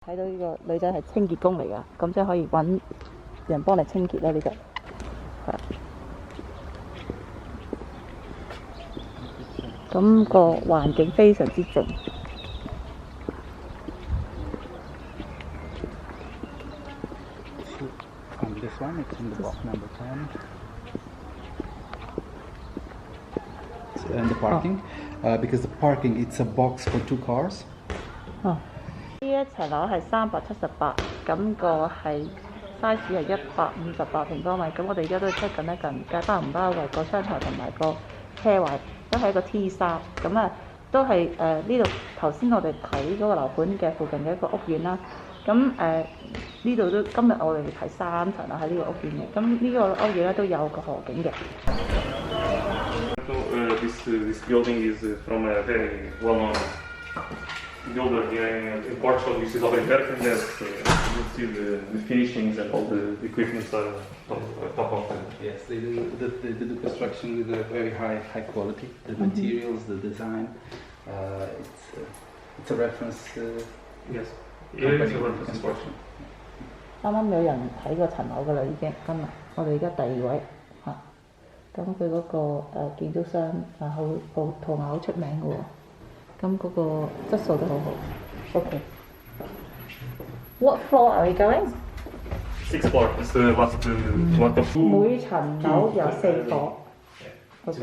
睇到呢個女仔係清潔工嚟㗎，咁即係可以揾人幫你清潔啦。呢個係咁個環境非常之靜。This one, it's in the box number 10. And the parking, because the parking, it's a box for 2 cars. 哦，呢一層樓係378，咁個係 size 係158平方米。咁我哋而家都 check 緊一近計包唔包圍個窗台同埋個車位，都係一個 T3。咁啊，都係呢度頭先我哋睇嗰個樓盤嘅附近嘅一個屋苑啦。咁呢度都今日我哋睇3層啦，喺呢個屋苑嘅。咁呢個屋苑咧都有個河景嘅。This building is from a very well-known builder here in Portugal. This is already there, and there's you see the finishings and all the equipment are top of them. Yes, they do construction with a very high quality. The materials, the design, it's a reference. Yes, company it's a for reference construction. 啱啱有人睇過層樓㗎啦，已經今日我哋而家第2位嚇。咁佢嗰個建築商好圖畫好出名嘅喎，咁嗰個質素都好好。OK。What floor are we going? 6th floor. It's the last one of 每層樓有4個。OK。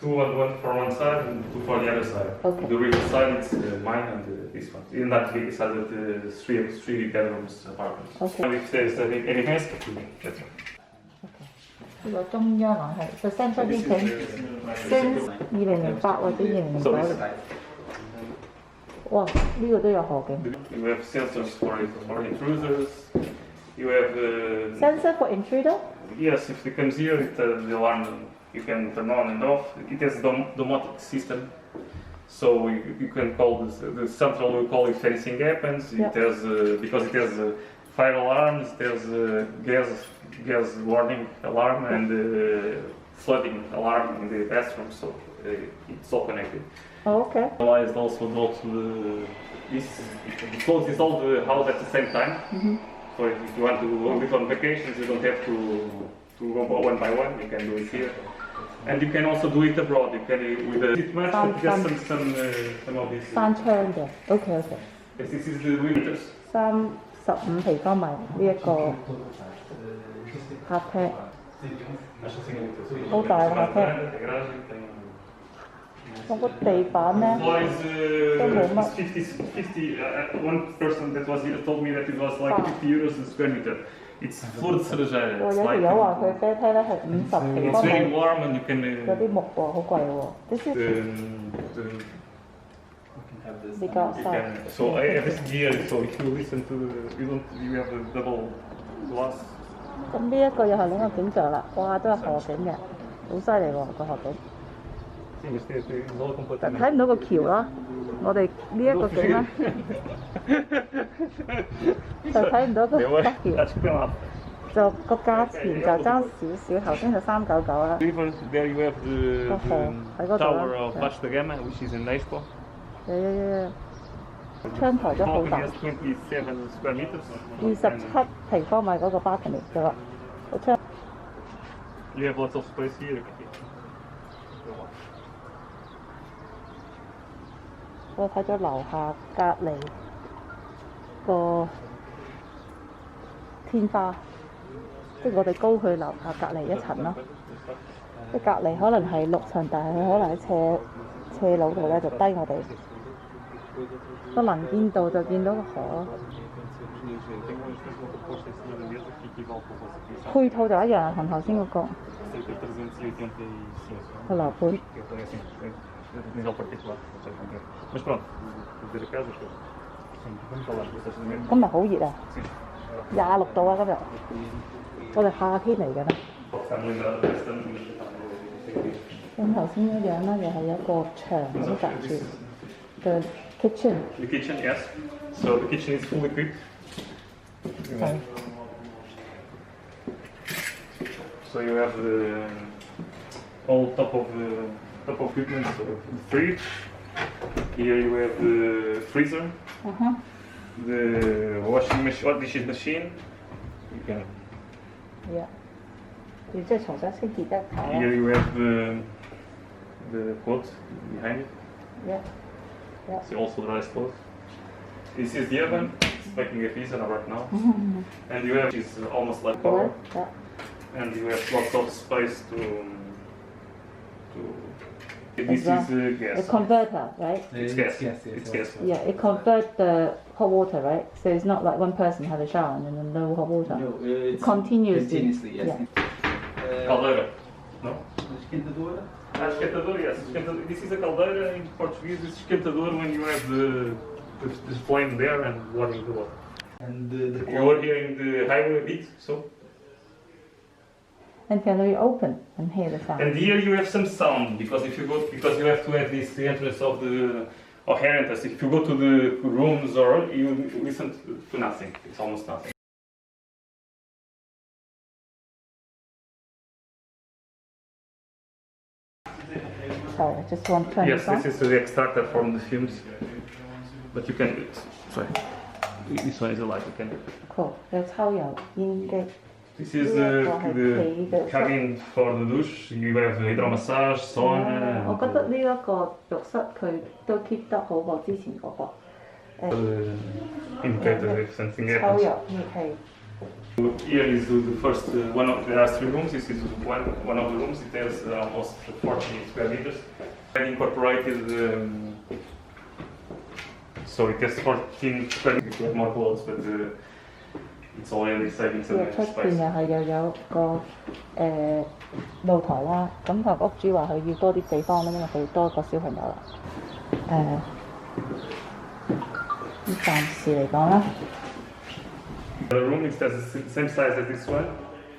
2 one for one side and 2 for the other side. Okay. The rear side is mine and this one. In that big side, the three bedrooms apartments. Okay. And if there's any hands, that's it. 呢個中央冷氣就 central heating since 2008或者2009年。哇！呢個都有河景。You have sensors for intruders. You have Sensor for intruder? yes, if it comes here, the alarm you can turn on and off. It has domotic system, so you can call the central. We call it if anything happens. Yeah. It has because it has fire alarms. There's gas warning alarm and flooding alarm in the bathroom. So it's all connected. Oh, okay. Analyzed also both this closes all the house at the same time. So if you want to live on vacations, you don't have to go one by one. You can do it here, and you can also do it abroad. You can with the it match just some of these. 翻窗嘅。OK OK。 Yes, this is the windows. 35平方米呢一個客廳，好大嘅客廳。我個地板咧都冇乜。 One person that was here told me that it was like 50 euros a square meter. It's flor de cerejeira. 有條友話佢俾睇咧係50平 It's 方 very 米， warm and you can. 有啲木喎，好貴喎。This is This big outside. So everything here. So if you listen to you have a double glass. 咁呢一個又係另一個景象啦，哇，都係河景嘅，好犀利喎個河景。但睇唔到個橋啦，我哋呢一個景咧就睇唔到個北橋，就個價錢就爭少少，頭先就399啦。 Even there you have the tower of Yeah. Vasco da Gama, which is in Lisbon. 窗台都好 Balcony 大 has 27 square meters. ，27平方米嗰個 balcony 嘅啦，個窗。 You have lots of space here. 我睇咗樓下隔離個天花，即係我哋高佢樓下隔離1層咯。即係隔離可能係6層，但係佢可能喺斜路度咧就低我哋。個能見度就見到個河咯。配套就一樣，同頭先嗰個個樓盤。 Nível particular. Mas pronto, vou ver a casa. Vamos falar do estacionamento. 今日好熱啊，26度啊今日，我哋夏天嚟㗎啦。咁頭先一樣啦，又係有一個牆咁隔住嘅 kitchen。 The kitchen, yes. So the kitchen is fully equipped. 係。 So you have all top of equipment, so the fridge. Here you have the freezer. the washing machine, dishes machine. You can. Yeah. 要即係重新清潔一下啦。 Here you have the pot behind it. Yeah. Yeah. See also the rice pot. This is the oven. It's making a pizza right now. And you have it's almost like power. Yeah. And you have lots of space to. This is gas. A converter, right? It's gas. It's gas. Yeah, it converts the hot water, right? So it's not like one person had a shower and then no hot water. No, it's Continuously. yes. Yeah. Caldeira. No? Esquentadora? Esquentador, yes. Esquentador. This is a caldeira in Portuguese. It's esquentador when you have the flame there and boiling the water. And You are hearing the highway beat, so. And can we open and hear the sound? And here you have some sound because if you go, because you have to have this the entrance of the entrance. If you go to the rooms or you listen to nothing. It's almost nothing. Sorry, I just want to turn Yes, this on. this is the extractor from the fumes. But you can. Sorry. This one is a light. You can. Cool. 有抽油煙機。 This is the cabin for the douche. You have hydromassage, sauna. 我覺得呢一個浴室佢都 keep 得好過之前嗰個。 Indicator if something 抽 happens. 油熱氣。 Here is the first one of there are 3 rooms. This is one of the rooms. It has almost 40 square meters. And incorporated. So it has 14 square meters. You have more clothes, but it's already saving some 出 extra 邊 space. 又係又有個露台啦，咁個屋主話佢要多啲地方啦，因為佢多個小朋友啦。咁暫時嚟講啦， The room is the same size as this one,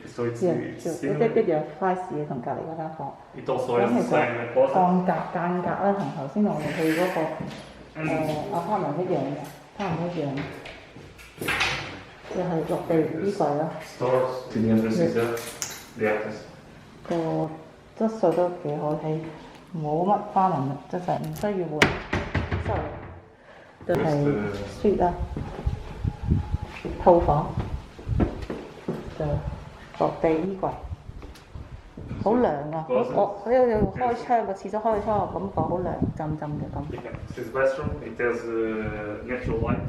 so it's 即 similar. 係一樣 size 嘅同隔離嗰間房。 It also 咁 has the 其實 same closet. 間隔啦，同頭先我哋去嗰個apartment 一樣嘅，差唔多一樣。就係落地衣櫃啦， Stores, the entrance is the access. 個質素都幾好睇，冇乜花紋嘅，即係唔需要換。sorry，就係 suite 啦，套房就落地衣櫃，好涼啊！我有開窗個廁所開窗，我感覺好涼浸浸嘅感覺。 This is bathroom. It has natural light.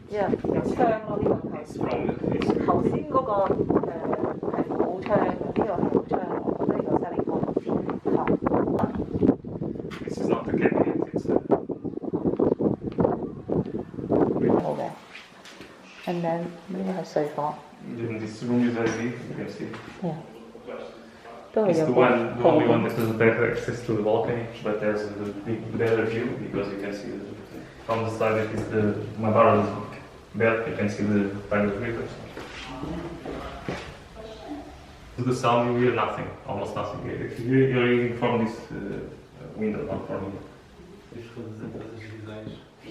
因為有窗咯，呢個係頭先嗰個係冇窗嘅，呢個係有窗，我覺得呢個 selling point。 This is not the cabinet. It's 好嘅。And then 呢個係睡房， this room is very big. You can see. 係啊，都係 It's 有 the 個 only one that doesn't have access to the balcony, but there's a better view because you can see from the side that is my bar is bed. You can see the tiny river. The sound you hear nothing, almost nothing. You're hearing from this window, not from here.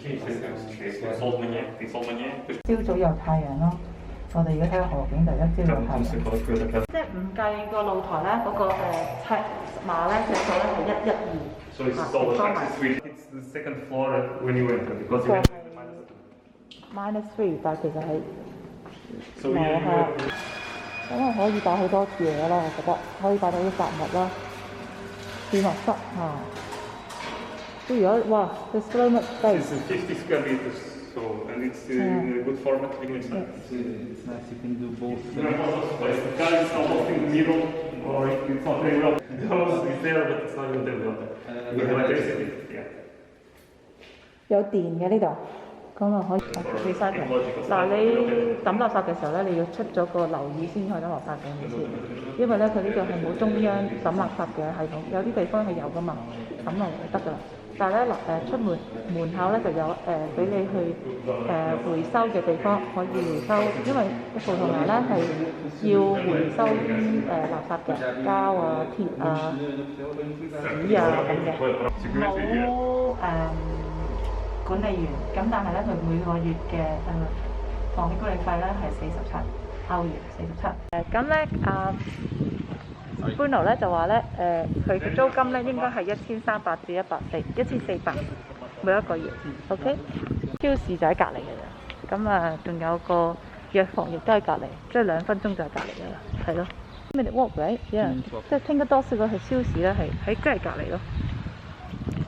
Tem sol de manhã, tem sol de manhã. 朝早有太陽咯。我哋而家睇下河景，第一朝有太陽。 即係唔計個露台咧，嗰個尺碼咧，尺數咧係112。 So it's all the access suite. It's the second floor when you enter because you have -3，但係其實係 So 樓 here 下 you。咁啊可以擺好多嘢啦，我覺得可以擺到啲雜物啦，儲物室嚇。如果哇，there's so much space。 This is 50 square meters, so and it's in a good format. You can see. It's nice, you can do both. You have lots of space. The car is almost in the middle, or it's not very well. Almost is there, but it's not even there. With electricity, yeah. 有電嘅呢度，咁啊可以 recycle。嗱，你抌垃圾嘅時候咧，你要出咗個留意先去抌垃圾嘅，你知。因為咧佢呢度係冇中央抌垃圾嘅系統，有啲地方係有噶嘛，抌落嚟就得噶啦。但係咧出門口咧就有俾你去回收嘅地方可以回收，因為葡萄牙咧係要回收垃圾嘅膠啊、鐵啊、紙啊咁嘅，冇管理員，咁但係咧佢每個月嘅房屋管理費咧係47歐元，47。咁咧Bruno 咧就話咧佢嘅租金咧應該係1300至1400每一個月，OK？超市就喺隔離嘅啫。咁啊，仲有個藥房亦都喺隔離，即係2分鐘就係隔離㗎啦，係咯。minute walk right，yeah，即係聽得多少個係超市咧，係喺隔離咯。